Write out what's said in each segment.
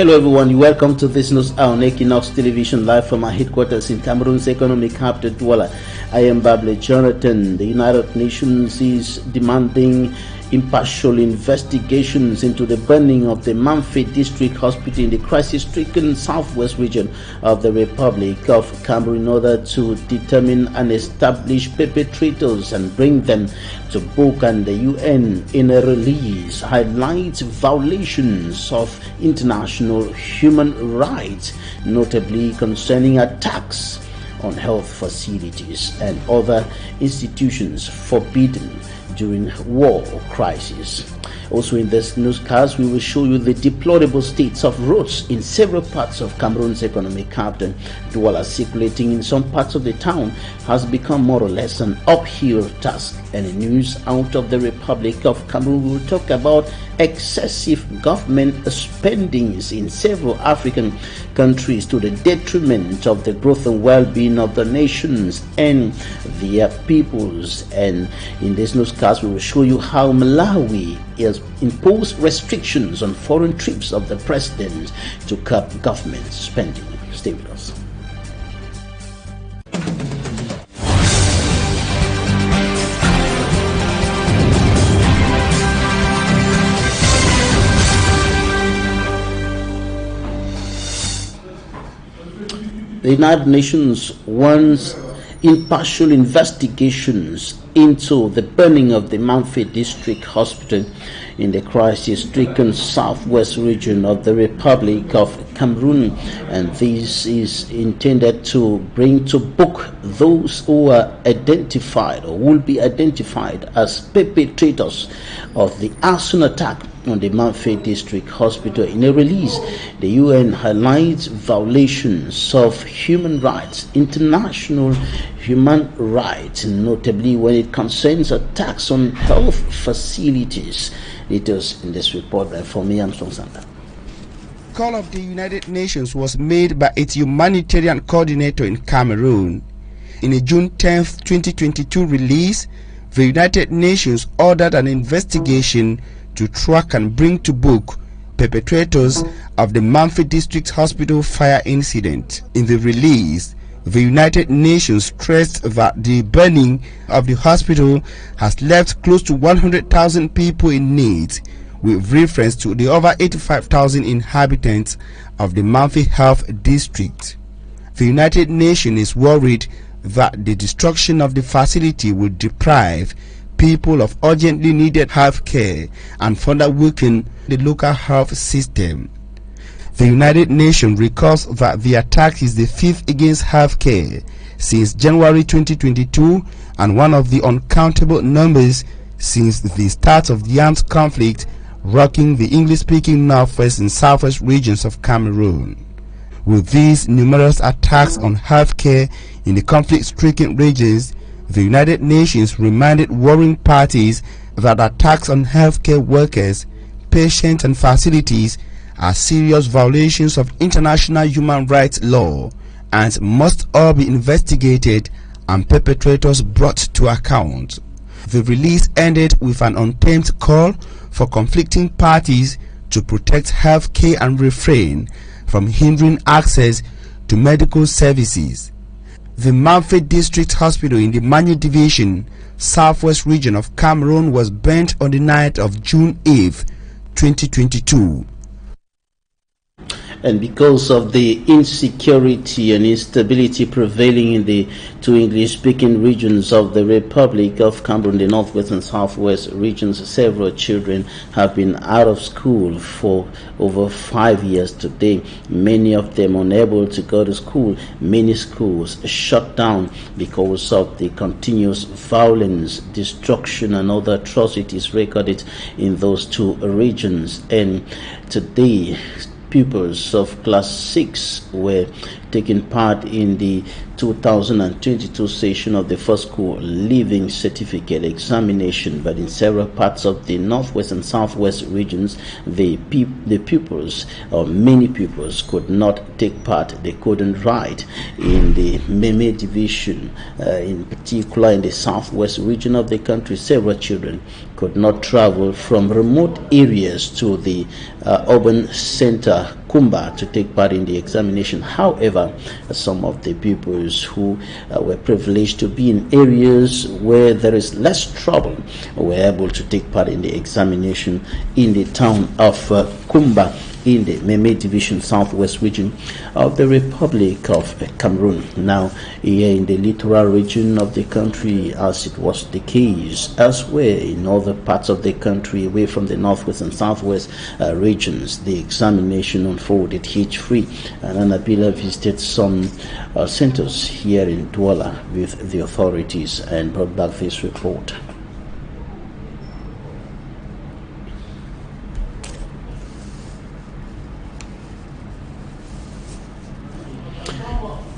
Hello everyone, welcome to this news on Equinoxe television, live from our headquarters in Cameroon's economic capital, Douala. I am Bable Jonathan. The United Nations is demanding impartial investigations into the burning of the Mamfe District Hospital in the crisis-stricken southwest region of the Republic of Cameroon in order to determine and establish perpetrators and bring them to book. And the UN, in a release, highlights violations of international human rights, notably concerning attacks on health facilities and other institutions forbidden during war or crisis. Also in this newscast, we will show you the deplorable states of roads in several parts of Cameroon's economic capital. Douala, circulating in some parts of the town, has become more or less an uphill task. And in news out of the Republic of Cameroon, we will talk about excessive government spendings in several African countries to the detriment of the growth and well-being of the nations and their peoples. And in this newscast, we will show you how Malawi has imposed restrictions on foreign trips of the president to curb government spending. Stay with us. The United Nations wants impartial investigations into the burning of the Mamfe District Hospital in the crisis-stricken southwest region of the Republic of Cameroon, and this is intended to bring to book those who are identified or will be identified as perpetrators of the arson attack on the Mamfe District Hospital. In a release, the UN highlights violations of human rights, international human rights, notably when it concerns attacks on health facilities. Details in this report by Fomi Armstrong Santa. Call of the United Nations was made by its humanitarian coordinator in Cameroon. In a June 10, 2022 release, the United Nations ordered an investigation to track and bring to book perpetrators of the Mamfe District Hospital fire incident. In the release, the United Nations stressed that the burning of the hospital has left close to 100,000 people in need, with reference to the over 85,000 inhabitants of the Mamfe Health District. The United Nations is worried that the destruction of the facility will deprive people of urgently needed health care and further weaken the local health system. The United Nations recalls that the attack is the fifth against health care since January 2022 and one of the uncountable numbers since the start of the armed conflict rocking the English-speaking northwest and southwest regions of Cameroon. With these numerous attacks on health care in the conflict-stricken regions, the United Nations reminded warring parties that attacks on healthcare workers, patients and facilities are serious violations of international human rights law and must all be investigated and perpetrators brought to account. The release ended with an untamed call for conflicting parties to protect health care and refrain from hindering access to medical services. The Mamfe District Hospital in the Manu Division, southwest region of Cameroon, was burnt on the night of June 8, 2022. And because of the insecurity and instability prevailing in the two English-speaking regions of the Republic of Cameroon, the northwest and southwest regions, several children have been out of school for over 5 years today. Many of them unable to go to school. Many schools shut down because of the continuous violence, destruction, and other atrocities recorded in those two regions. And today, pupils of class 6 were taking part in the 2022 session of the first school leaving certificate examination, but in several parts of the northwest and southwest regions, the pupils, or many pupils, could not take part. They couldn't write. In the Meme division, in particular in the southwest region of the country, several children could not travel from remote areas to the urban center Kumba to take part in the examination. However, some of the pupils who were privileged to be in areas where there is less trouble were able to take part in the examination in the town of Kumba in the Meme Division Southwest region of the Republic of Cameroon. Now, here in the littoral region of the country, as it was the case elsewhere in other parts of the country away from the northwest and southwest regions, the examination unfolded hitch-free. And Anabila visited some centers here in Douala with the authorities and brought back this report.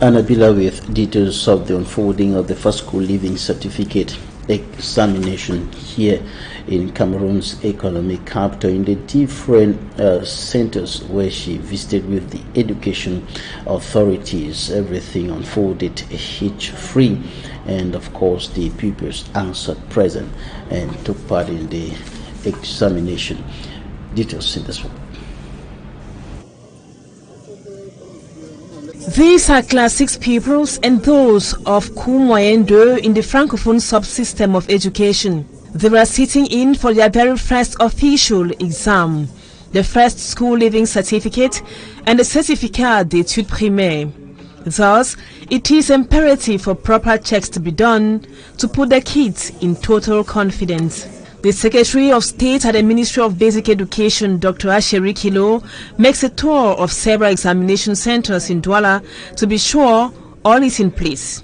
Anabila with details of the unfolding of the first school leaving certificate examination here in Cameroon's economic capital in the different centers where she visited with the education authorities. Everything unfolded hitch-free, and of course the pupils answered present and took part in the examination. Details in this one. These are Class 6 pupils and those of Cours Moyen 2 in the Francophone subsystem of education. They were sitting in for their very first official exam, the first school leaving certificate and the certificat d'études primaires. Thus, it is imperative for proper checks to be done to put the kids in total confidence. The Secretary of State at the Ministry of Basic Education, Dr. Asheri Kilo, makes a tour of several examination centers in Douala to be sure all is in place.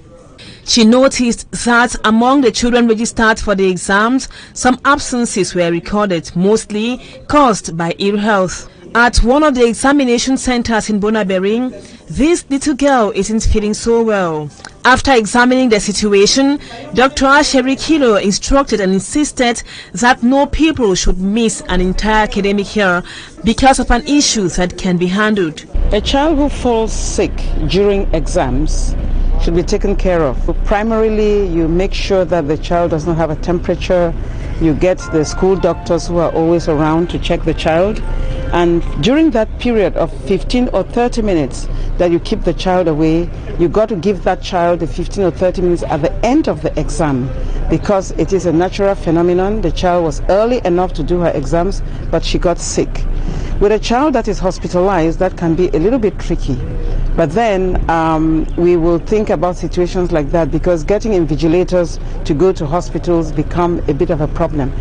She noticed that among the children registered for the exams, some absences were recorded, mostly caused by ill health. At one of the examination centers in Bonabering, this little girl isn't feeling so well. After examining the situation, Dr. Asheri Kilo instructed and insisted that no pupil should miss an entire academic year because of an issue that can be handled. A child who falls sick during exams should be taken care of. Primarily, you make sure that the child does not have a temperature. You get the school doctors who are always around to check the child. And during that period of 15 or 30 minutes that you keep the child away, you got to give that child the 15 or 30 minutes at the end of the exam, because it is a natural phenomenon. The child was early enough to do her exams, but she got sick. With a child that is hospitalized, that can be a little bit tricky. But then we will think about situations like that, because getting invigilators to go to hospitals become a bit of a problem.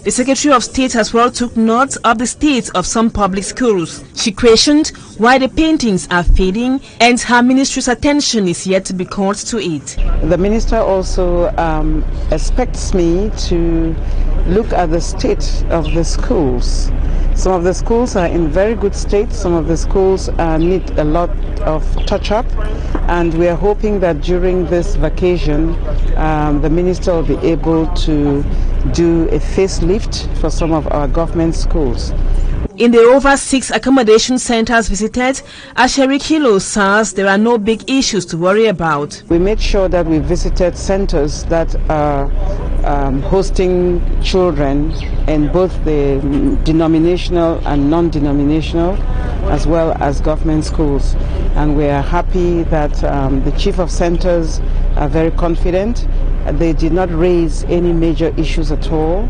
The Secretary of State as well took note of the state of some public schools. She questioned why the paintings are fading, and her ministry's attention is yet to be called to it. The minister also expects me to look at the state of the schools. Some of the schools are in very good state, some of the schools need a lot of touch-up, and we are hoping that during this vacation the minister will be able to do a facelift for some of our government schools. In the over 6 accommodation centers visited, Asheri Kilo says there are no big issues to worry about. We made sure that we visited centers that are hosting children in both the denominational and non-denominational, as well as government schools. And we are happy that the chief of centers are very confident. They did not raise any major issues at all.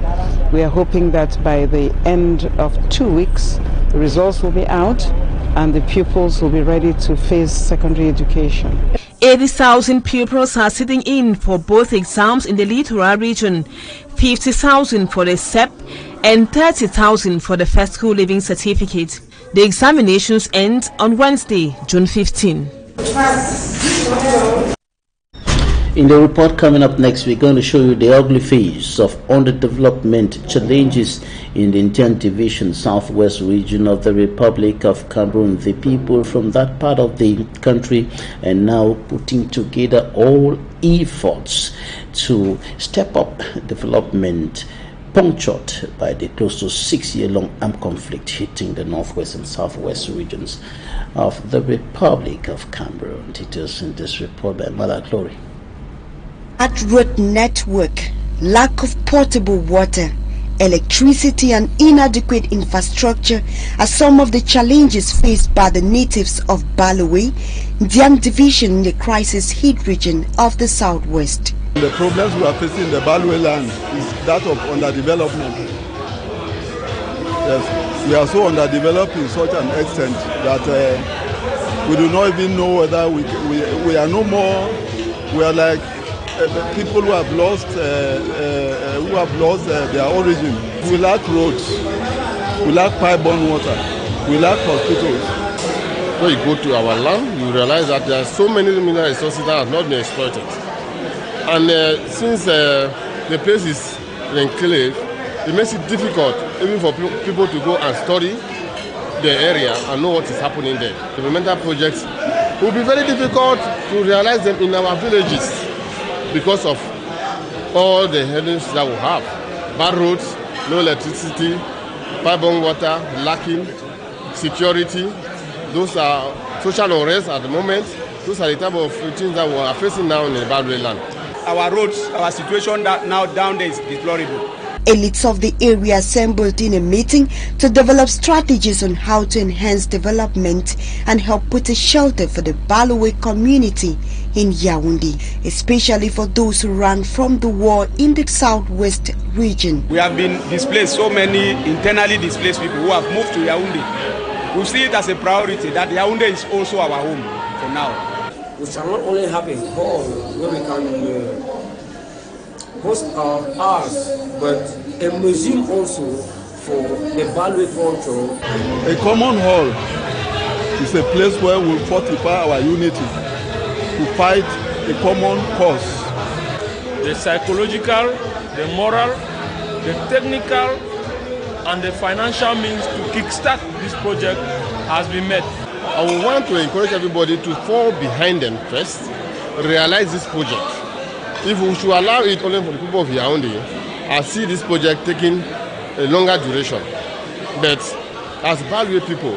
We are hoping that by the end of 2 weeks, the results will be out and the pupils will be ready to face secondary education. 80,000 pupils are sitting in for both exams in the littoral region, 50,000 for the SEP and 30,000 for the first school leaving certificate. The examinations end on Wednesday, June 15. In the report coming up next, we're going to show you the ugly face of underdevelopment challenges in the Indian Division Southwest region of the Republic of Cameroon. The people from that part of the country are now putting together all efforts to step up development, punctured by the close to 6-year-long armed conflict hitting the northwest and southwest regions of the Republic of Cameroon. Details in this report by Mother Glory. Bad road network, lack of potable water, Electricity and inadequate infrastructure are some of the challenges faced by the natives of Balue, Diang Division in the crisis-hit region of the southwest. The problems we are facing in the Balue land is that of underdevelopment. Yes, we are so underdeveloped in such an extent that we do not even know whether we are no more. We are like people who have lost their origin. We lack roads, we lack pipe-borne water, we lack hospitals. When you go to our land, you realize that there are so many mineral resources that have not been exploited. And since the place is enclave, it makes it difficult even for people to go and study the area and know what is happening there. Developmental projects will be very difficult to realize them in our villages because of all the headings that we have. Bad roads, no electricity, pipe-borne water, lacking, security. Those are social unrest at the moment. Those are the type of things that we are facing now in the Balue land. Our roads, our situation now down there is deplorable. Elites of the area assembled in a meeting to develop strategies on how to enhance development and help put a shelter for the Balue community in Yaoundé, especially for those who ran from the war in the southwest region. We have been displaced, so many internally displaced people who have moved to Yaoundé. We see it as a priority that Yaoundé is also our home for now. We shall not only have a hall where we can host our arts, but a museum also for the Balue culture. A common hall is a place where we fortify our unity to fight a common cause. The psychological, the moral, the technical, and the financial means to kickstart this project has been met. I would want to encourage everybody to fall behind them first, realize this project. If we should allow it only for the people of Yaoundé, I see this project taking a longer duration. But as Balue people,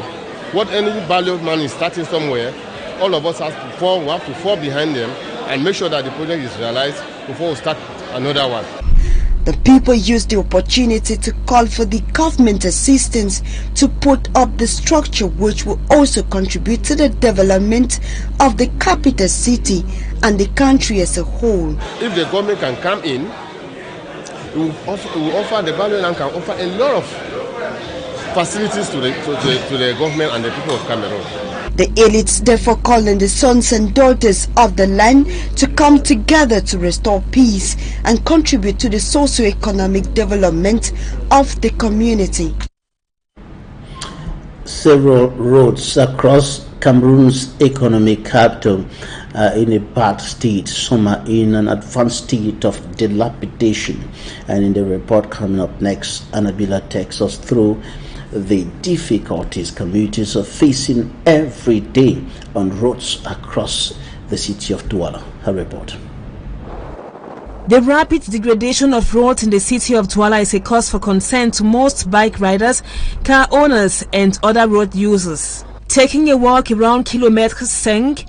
what any Balue man is starting somewhere, all of us have to fall behind them and make sure that the project is realized before we start another one. The people used the opportunity to call for the government assistance to put up the structure which will also contribute to the development of the capital city and the country as a whole. If the government can come in, it will offer the Balue land can offer a lot of facilities to the government and the people of Cameroon. The elites therefore call on the sons and daughters of the land to come together to restore peace and contribute to the socio-economic development of the community. Several roads across Cameroon's economic capital are in a bad state. Some are in an advanced state of dilapidation. And in the report coming up next, Annabella takes us through the difficulties commuters are facing every day on roads across the city of Douala. Her report. The rapid degradation of roads in the city of Douala is a cause for concern to most bike riders, car owners and other road users. Taking a walk around kilomètre 5,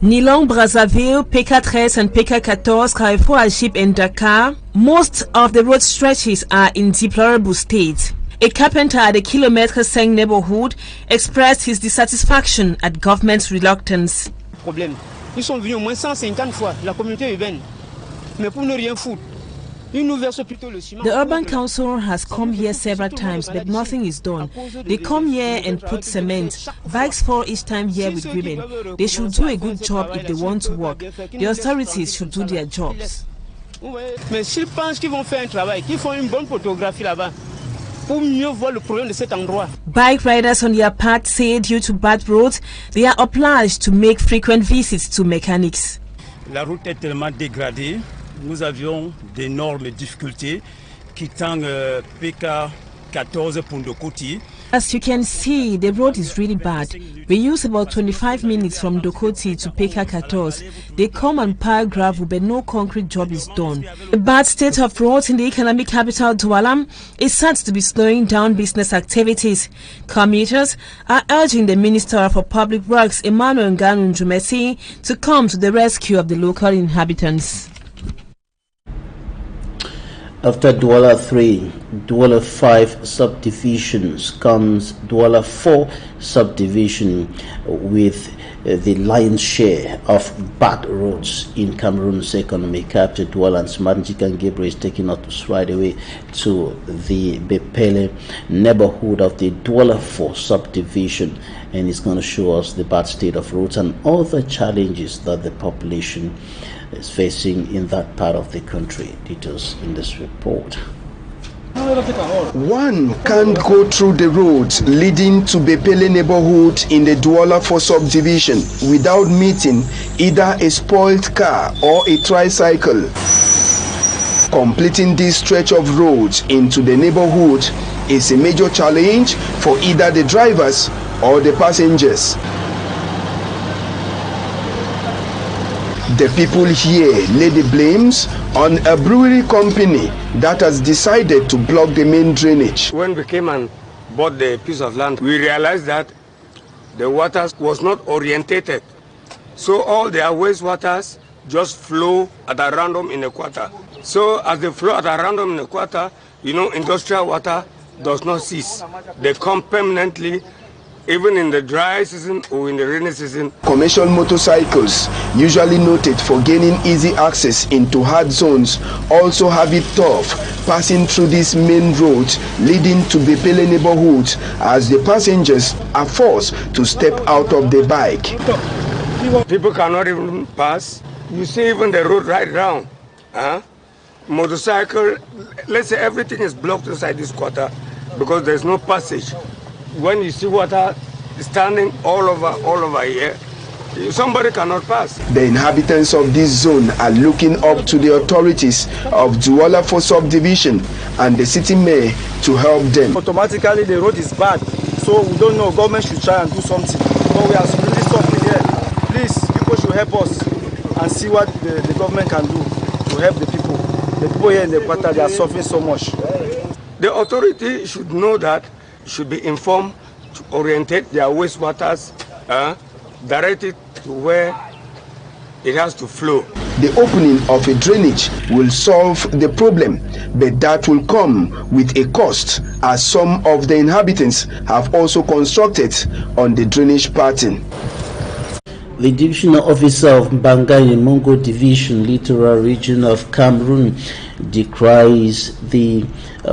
Nilong, Brazzaville, PK13 and PK14, Carrefour Agip and Dakar, most of the road stretches are in deplorable state. A carpenter at the kilomètre 5 neighborhood expressed his dissatisfaction at government's reluctance. Ils sont venus au moins 150 fois, la communauté urbaine. Mais pour ne rien foutre, ils nous versent plutôt le ciment. The urban council has come here several times, but nothing is done. They come here and put cement. Bikes fall each time here with women. They should do a good job if they want to work. The authorities should do their jobs. Mais s'ils pensent qu'ils vont faire un travail, qu'ils font une bonne photographie là-bas, pour mieux voir le problème de cet endroit. Bike riders on their part say due to bad roads, they are obliged to make frequent visits to mechanics. La route est tellement dégradée, nous avions d'énormes difficultés quittant PK14 pour Dokoti. As you can see, the road is really bad. We use about 25 minutes from Dokoti to PK14. They come and pile gravel, but no concrete job is done. The bad state of roads in the economic capital, Douala, is said to be slowing down business activities. Commuters are urging the Minister for Public Works, Emmanuel Nganu Njumesi, to come to the rescue of the local inhabitants. After Douala 3, Douala 5 subdivisions comes Douala 4 subdivision with the lion's share of bad roads in Cameroon's economy. Captain Douala and Smanjikan Gabriel is taking us right away to the Bepele neighborhood of the Douala 4 subdivision, and it's going to show us the bad state of roads and other challenges that the population is facing in that part of the country. Details in this report. One can't go through the roads leading to Bepele neighborhood in the Douala 4 subdivision without meeting either a spoiled car or a tricycle. Completing this stretch of roads into the neighborhood is a major challenge for either the drivers or the passengers. The people here lay the blames on a brewery company that has decided to block the main drainage. When we came and bought the piece of land, we realized that the water was not orientated. So all their wastewaters just flow at a random in a quarter. So as they flow at a random in a quarter, you know, industrial water does not cease. They come permanently, even in the dry season or in the rainy season. Commercial motorcycles, usually noted for gaining easy access into hard zones, also have it tough passing through these main roads leading to Bepele neighborhoods, as the passengers are forced to step out of the bike. People cannot even pass. You see even the road right round. Motorcycle, let's say everything is blocked inside this quarter because there's no passage. When you see water standing all over here, somebody cannot pass. The inhabitants of this zone are looking up to the authorities of Douala 4 subdivision and the city mayor to help them. Automatically the road is bad, so we don't know, government should try and do something. But we are really suffering here. Please, people should help us and see what the government can do to help the people. The people here in the quarter, they are suffering so much. The authority should know that, should be informed to orientate their wastewaters, direct it to where it has to flow. The opening of a drainage will solve the problem, but that will come with a cost, as some of the inhabitants have also constructed on the drainage pattern. The divisional officer of Mbanga in Mongo Division, Littoral Region of Cameroon, decries the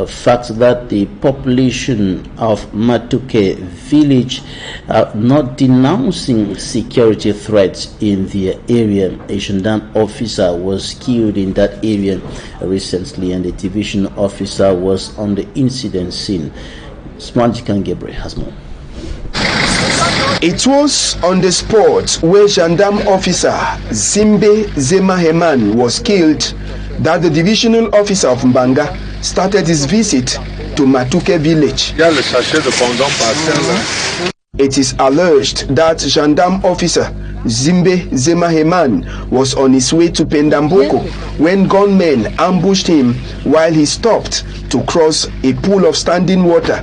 fact that the population of Matuke village are not denouncing security threats in their area. A gendarme officer was killed in that area recently, and the division officer was on the incident scene. Smanjikan Gabriel has more. It was on the spot where gendarme officer Zimbe Zema Heman was killed that the divisional officer of Mbanga started his visit to Matuke village. It is alleged that gendarme officer Zimbe Zema Heman was on his way to Pendamboko when gunmen ambushed him while he stopped to cross a pool of standing water.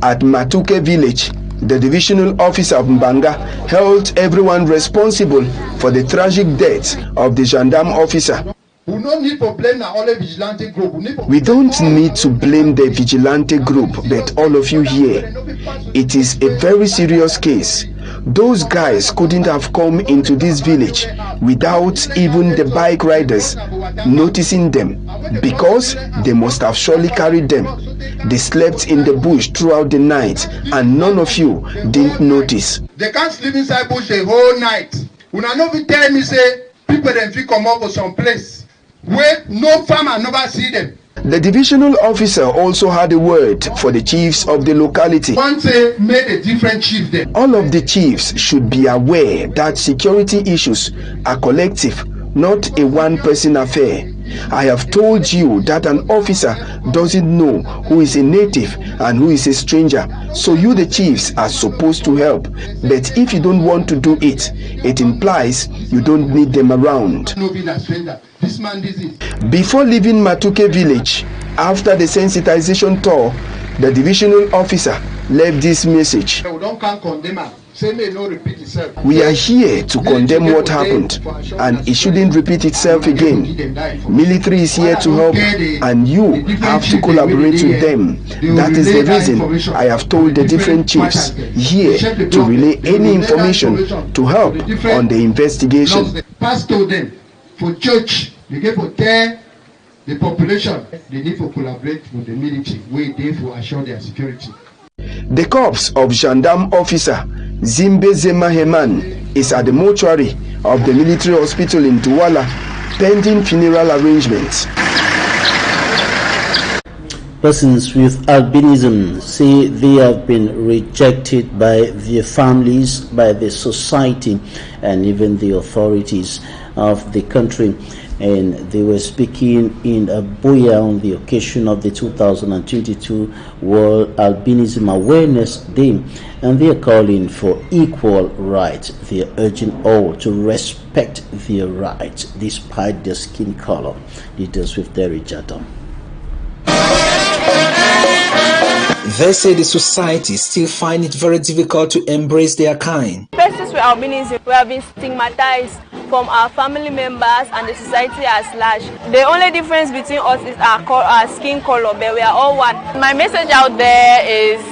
At Matuke village, the divisional officer of Mbanga held everyone responsible for the tragic death of the gendarme officer. We don't need to blame the vigilante group, but all of you here, it is a very serious case. Those guys couldn't have come into this village without even the bike riders noticing them, because they must have surely carried them. They slept in the bush throughout the night and none of you didn't notice. They can't sleep inside bush the whole night. Una no be tell me say people dem fit come up for some place where no farmer never see them. The divisional officer also had a word for the chiefs of the locality. One say made a different chief there. All of the chiefs should be aware that security issues are collective, not a one-person affair. I have told you that an officer doesn't know who is a native and who is a stranger, so you the chiefs are supposed to help. But if you don't want to do it, it implies you don't need them around. Before leaving Matuke village, after the sensitization tour, the divisional officer left this message. We don't condemn Say may not repeat itself. We are here to condemn what happened, and it shouldn't repeat itself again. Military is here to help, and you have to collaborate with them. That is the reason I have told the different chiefs here to relay any information to help on the investigation. Pass to them for church, they get for tell the population, they need to collaborate with the military, we they for assure their security. The corpse of gendarme officer Zimbe Zema Heman is at the mortuary of the military hospital in Douala, pending funeral arrangements. Persons with albinism say they have been rejected by their families, by the society, and even the authorities of the country. And they were speaking in Abuja on the occasion of the 2022 World Albinism Awareness Day, and they are calling for equal rights. They are urging all to respect their rights despite their skin color. Details with Derry Jadam. They say the society still find it very difficult to embrace their kind. Persons with albinism, we have been stigmatized from our family members and the society at large. The only difference between us is our skin color, but we are all one. My message out there is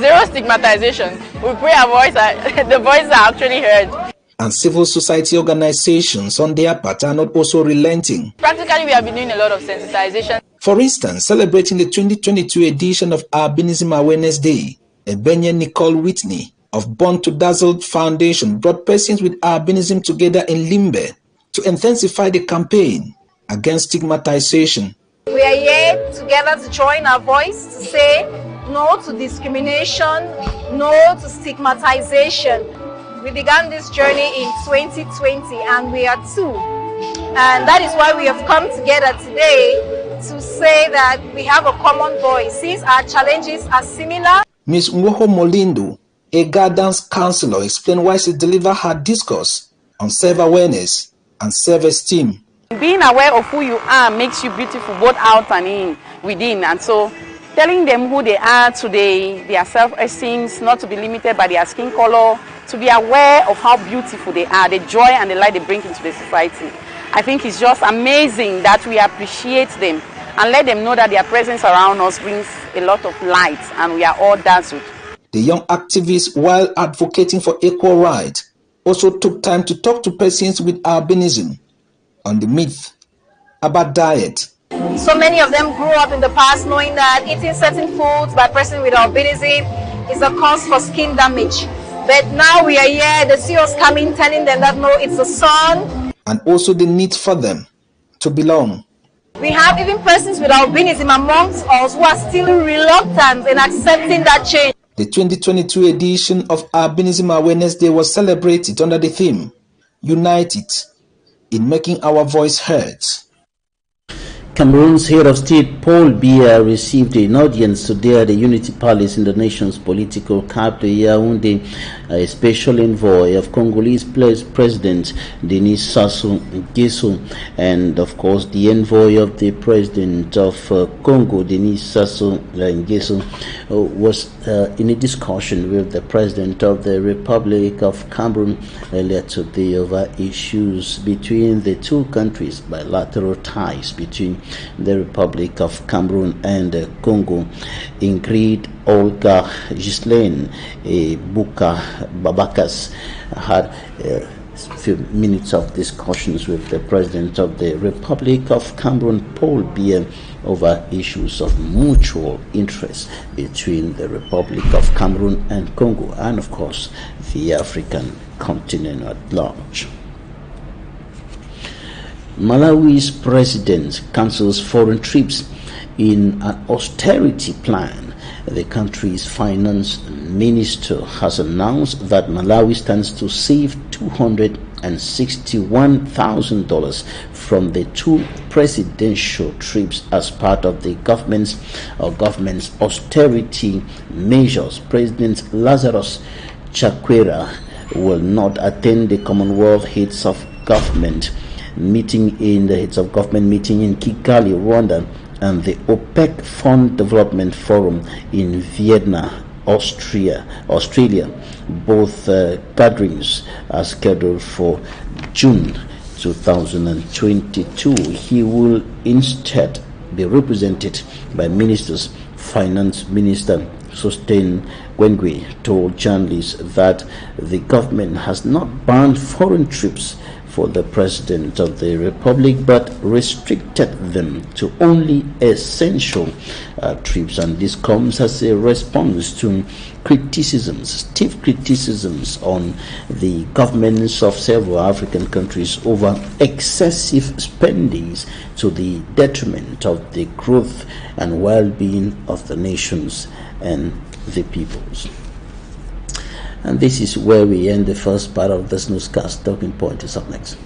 zero stigmatization. We pray the voices are actually heard. And civil society organizations on their part are not also relenting. Practically, we have been doing a lot of sensitization. For instance, celebrating the 2022 edition of Albinism Awareness Day, Ebenye Nicole Whitney of Born to Dazzle Foundation brought persons with albinism together in Limbe to intensify the campaign against stigmatization. We are here together to join our voice to say no to discrimination, no to stigmatization. We began this journey in 2020 and we are two. And that is why we have come together today to say that we have a common voice. Since our challenges are similar. Ms. Nwoho Molindo, a guidance counselor, explained why she delivered her discourse on self-awareness and self-esteem. Being aware of who you are makes you beautiful both out and within. And so telling them who they are today, their self-esteem, not to be limited by their skin color, to be aware of how beautiful they are, the joy and the light they bring into the society. I think it's just amazing that we appreciate them and let them know that their presence around us brings a lot of light and we are all dazzled. The young activists, while advocating for equal rights, also took time to talk to persons with albinism on the myth about diet. So many of them grew up in the past knowing that eating certain foods by person with albinism is a cause for skin damage. But now we are here, they see us coming, telling them that no, it's the sun. And also the need for them to belong. We have even persons with albinism amongst us who are still reluctant in accepting that change. The 2022 edition of Albinism Awareness Day was celebrated under the theme, United in Making Our Voice Heard. Cameroon's head of state, Paul Biya, received an audience today at the Unity Palace in the nation's political capital, Yaoundé. A special envoy of Congolese President Denis Sassou Nguesso, and of course the envoy of the President of Congo, Denis Sassou Nguesso, was in a discussion with the President of the Republic of Cameroon earlier today over issues between the two countries, bilateral ties between the Republic of Cameroon and Congo. Ingrid Olga Ghislaine Buka Babakas had a few minutes of discussions with the President of the Republic of Cameroon, Paul Biya, over issues of mutual interest between the Republic of Cameroon and Congo, and of course the African continent at large. Malawi's president cancels foreign trips in an austerity plan. The country's finance minister has announced that Malawi stands to save $261,000 from the two presidential trips as part of the government's austerity measures. President Lazarus Chakwera will not attend the Commonwealth Heads of Government meeting in Kigali, Rwanda, and the OPEC Fund Development Forum in Vienna, Australia. Both gatherings are scheduled for June 2022. He will instead be represented by ministers. Finance Minister Sustain Gwengwe told journalists that the government has not banned foreign trips for the President of the Republic, but restricted them to only essential trips. And this comes as a response to stiff criticisms on the governments of several African countries over excessive spendings to the detriment of the growth and well-being of the nations and the peoples. And this is where we end the first part of this newscast. Talking Point is up next.